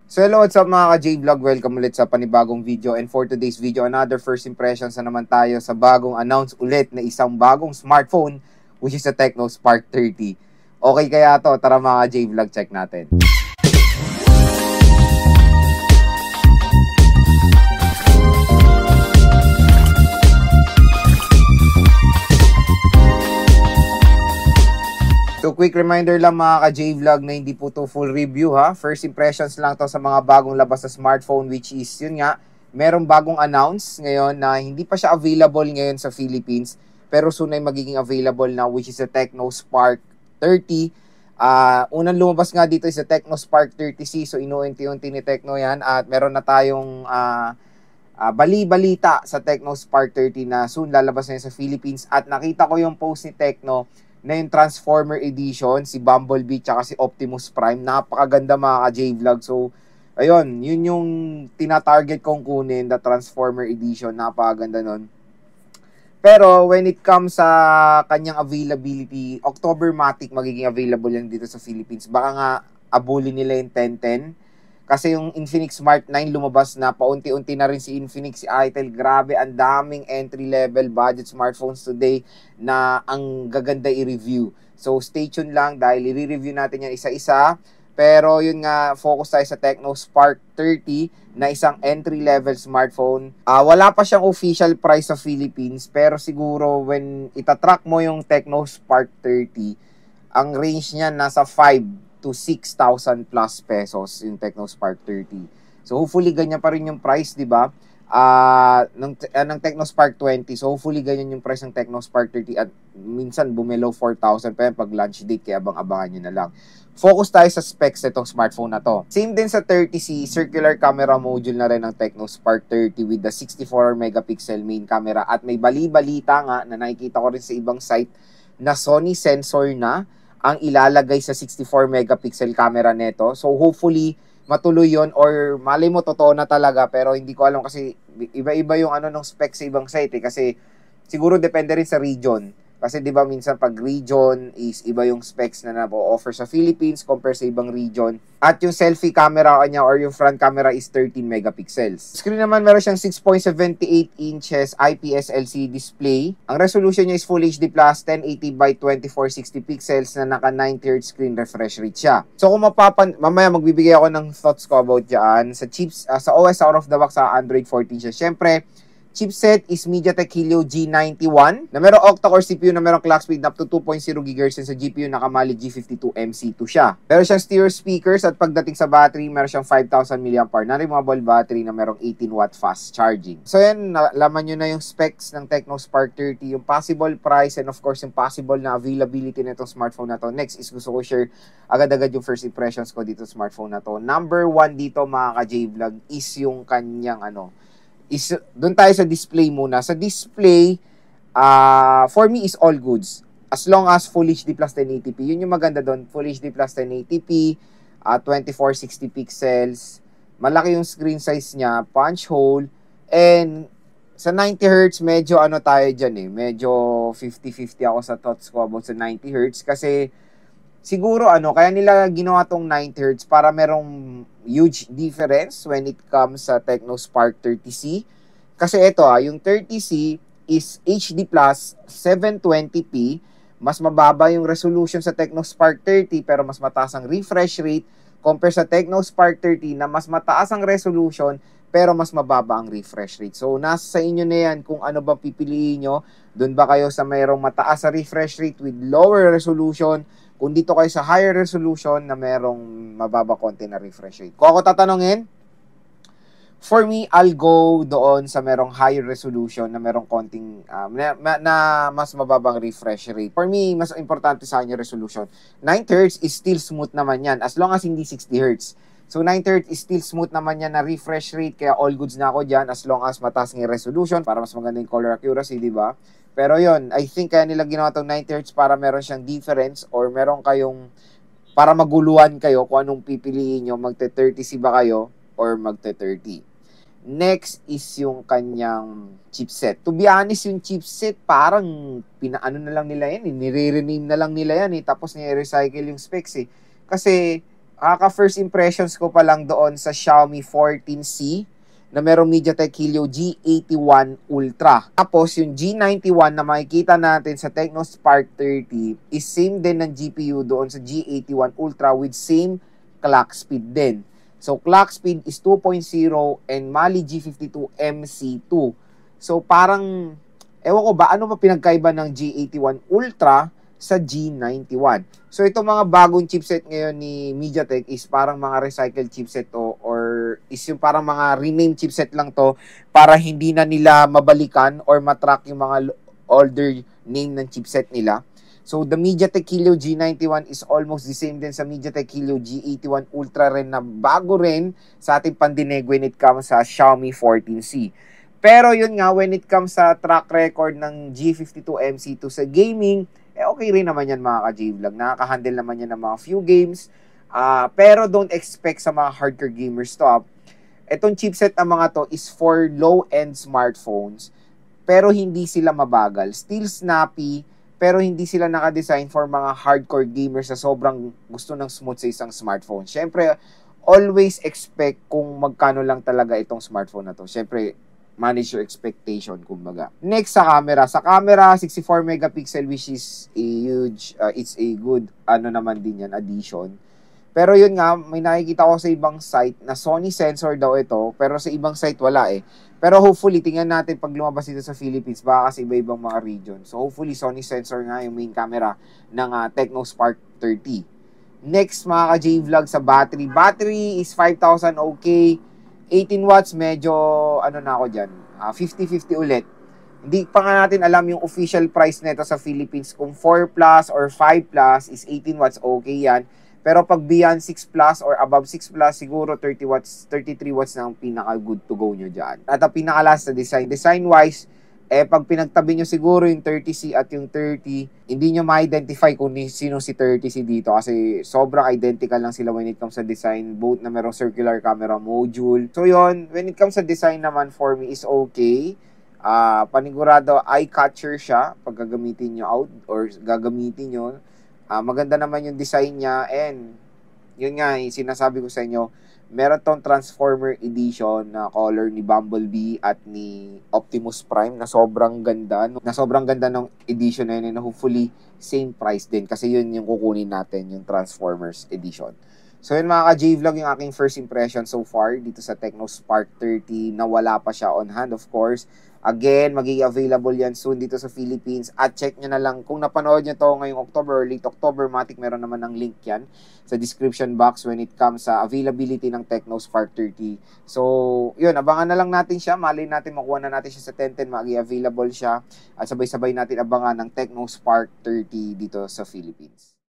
So hello, what's up mga ka-J-Vlog? Welcome ulit sa panibagong video. And for today's video, another first impressions na naman tayo sa bagong announce ulit na isang bagong smartphone, which is the Tecno Spark 30. Okay kaya to? Tara mga ka-J-Vlog, check natin. So quick reminder lang mga ka-J-Vlog na hindi po to full review ha. First impressions lang to sa mga bagong labas na smartphone, which is yun nga, merong bagong announce ngayon na hindi pa siya available ngayon sa Philippines, pero soon ay magiging available na, which is the Tecno Spark 30. Unang lumabas nga dito is the Tecno Spark 30C, so inuunti-unti ni Tecno yan at meron na tayong bali-balita sa Tecno Spark 30 na soon lalabas na yun sa Philippines. At nakita ko yung post ni Tecno na yung Transformer Edition, si Bumblebee tsaka si Optimus Prime. Napakaganda mga ka-J-Vlog. So, ayun, yun yung tina-target kong kunin, the Transformer Edition. Napakaganda nun. Pero, when it comes sa kanyang availability, October-matic magiging available yan dito sa Philippines. Baka nga, abulin nila yung 1010. Kasi yung Infinix Smart 9 lumabas na, paunti-unti na rin si Infinix, si Itel. Grabe, ang daming entry-level budget smartphones today na ang gaganda i-review. So, stay tuned lang dahil i-review natin yan isa-isa. Pero yun nga, focus tayo sa Tecno Spark 30 na isang entry-level smartphone. Wala pa siyang official price sa Philippines, pero siguro when itatrack mo yung Tecno Spark 30, ang range niya nasa 5 to 6,000 plus pesos yung Tecno Spark 30. So hopefully ganyan pa rin yung price, di ba? Ng Tecno Spark 20. So hopefully ganyan yung price ng Tecno Spark 30 at minsan bumelo 4,000 pa yan pag launch date, kaya abang-abangan nyo na lang. Focus tayo sa specs nitong smartphone na to. Same din sa 30C, circular camera module na rin ng Tecno Spark 30 with the 64 megapixel main camera at may bali-balita nga na nakikita ko rin sa ibang site na Sony sensor na ang ilalagay sa 64 megapixel camera neto. So hopefully matuloy yon, or malay mo totoo na talaga, pero hindi ko alam kasi iba-iba yung ng specs sa ibang site kasi siguro depende rin sa region. Kasi 'di ba minsan pag region is iba yung specs na na-offer sa Philippines compare sa ibang region. At yung selfie camera kanya or yung front camera is 13 megapixels. Screen naman meron siyang 6.78 inches IPS LCD display. Ang resolution niya is Full HD Plus 1080 by 2460 pixels na naka 90Hz screen refresh rate siya. So kung mamaya magbibigay ako ng thoughts ko about diyan sa chips, sa OS out of the box sa Android 14 siya. Syempre, chipset is MediaTek Helio G91 na merong octa-core CPU na merong clock speed up to 2.0 GHz sa GPU na Kamali G52 MC2 siya. Meron siyang stereo speakers at pagdating sa battery, meron siyang 5,000 mAh na removable battery na merong 18-watt fast charging. So yan, nalaman nyo na yung specs ng Tecno Spark 30, yung possible price and of course yung possible na availability na itong smartphone na to. Next is gusto ko share agad-agad yung first impressions ko dito sa smartphone na to. Number 1 dito mga ka-J-Vlog is yung kanyang doon tayo sa display muna. Sa display, for me is all goods. As long as Full HD plus 1080p. Yun yung maganda doon. Full HD plus 1080p, 2460 pixels. Malaki yung screen size niya, punch hole. And sa 90Hz, medyo tayo dyan medyo 50-50 ako sa thoughts ko about sa 90Hz. Kasi siguro kaya nila ginawa tong 90Hz para merong huge difference when it comes sa Tecno Spark 30C. Kasi ito yung 30C is HD plus 720p. Mas mababa yung resolution sa Tecno Spark 30 pero mas mataas ang refresh rate compare sa Tecno Spark 30 na mas mataas ang resolution pero mas mababa ang refresh rate. So nasa sa inyo na yan kung ano ba pipiliin nyo. Doon ba kayo sa mayroong mataas sa refresh rate with lower resolution, kung dito kayo sa higher resolution na merong mababa konti na refresh rate. Kung ako tatanungin, for me, I'll go doon sa merong higher resolution na merong konting, na mas mababang refresh rate. For me, mas importante sa akin yung resolution. 9Hz is still smooth naman yan, as long as hindi 60Hz. So 9Hz is still smooth naman yan na refresh rate, kaya all goods na ako dyan as long as mataas ng resolution para mas maganda yung color accuracy, di ba? Pero yon, I think kaya nila ginawa itong 90Hz para meron siyang difference or meron kayong, para maguluhan kayo kung anong pipiliin nyo, magte-30C ba kayo or magte-30. Next is yung kanyang chipset. To be honest, yung chipset parang pinaano na lang nila yan, nire-rename na lang nila yan tapos nire-recycle yung specs Kasi First impressions ko pa lang doon sa Xiaomi 14C na merong MediaTek Helio G81 Ultra. Tapos yung G91 na makikita natin sa Tecno Spark 30 is same din ng GPU doon sa G81 Ultra with same clock speed din. So clock speed is 2.0 and Mali G52 MC2. So parang, ewan ko ba, ano ba pinagkaiba ng G81 Ultra sa G91? So itong mga bagong chipset ngayon ni MediaTek is parang mga recycled chipset to, or is yung parang mga rename chipset lang to para hindi na nila mabalikan or matrack yung mga older name ng chipset nila. So the MediaTek Helio G91 is almost the same din sa MediaTek Helio G81 Ultra rin na bago rin sa ating pandinig when it comes sa Xiaomi 14C. Pero yun nga, when it comes sa track record ng G52 MC2 sa gaming, okay rin naman yan mga ka-J-Vlog. Nakaka-handle naman yan ng mga few games. Pero don't expect sa mga hardcore gamers to. Itong chipset na mga to is for low-end smartphones. Pero hindi sila mabagal. Still snappy, pero hindi sila naka-design for mga hardcore gamers na sobrang gusto ng smooth sa isang smartphone. Siyempre, always expect kung magkano lang talaga itong smartphone na to. Siyempre, manage your expectation, kumbaga. Next, sa camera. Sa camera, 64 megapixel, which is a huge, it's a good, naman din yan, addition. Pero yun nga, may nakikita ko sa ibang site na Sony sensor daw ito, pero sa ibang site wala eh. Pero hopefully, tingnan natin pag lumabas dito sa Philippines, baka kasi iba-ibang mga region. So hopefully, Sony sensor nga yung main camera ng Tecno Spark 30. Next, mga ka-J-Vlog, sa battery. Battery is 5,000 okay. 18 watts, medyo, na ako dyan, 50-50 ulit. Hindi pa nga natin alam yung official price nito sa Philippines. Kung 4 plus or 5 plus is 18 watts, okay yan. Pero pag beyond 6 plus or above 6 plus, siguro 30 watts, 33 watts na ang pinaka good to go nyo dyan. At ang pinaka last na design. Design-wise, pag pinagtabi nyo siguro yung 30C at yung 30, hindi nyo ma-identify kung sino si 30C dito kasi sobrang identical lang sila when it comes sa design, both na merong circular camera module. So yon, when it comes sa design naman for me is okay. Panigurado eye-catcher siya pag gagamitin nyo out or gagamitin nyo. Maganda naman yung design niya and yun nga, sinasabi ko sa inyo, meron tong Transformer Edition na color ni Bumblebee at ni Optimus Prime na sobrang ganda. Na sobrang ganda ng edition na yun and hopefully same price din kasi yun yung kukunin natin, yung Transformers Edition. So yun mga ka-J-Vlog, yung aking first impression so far dito sa Tecno Spark 30 na wala pa siya on hand of course. Again, magiging available yan soon dito sa Philippines. At check nyo na lang, kung napanood nyo to ngayong October or late October, matik meron naman ng link yan sa description box when it comes sa availability ng Tecno Spark 30. So, yun, abangan na lang natin siya. Malay natin, makuha na natin siya sa 1010, magiging available siya. At sabay-sabay natin abangan ng Tecno Spark 30 dito sa Philippines.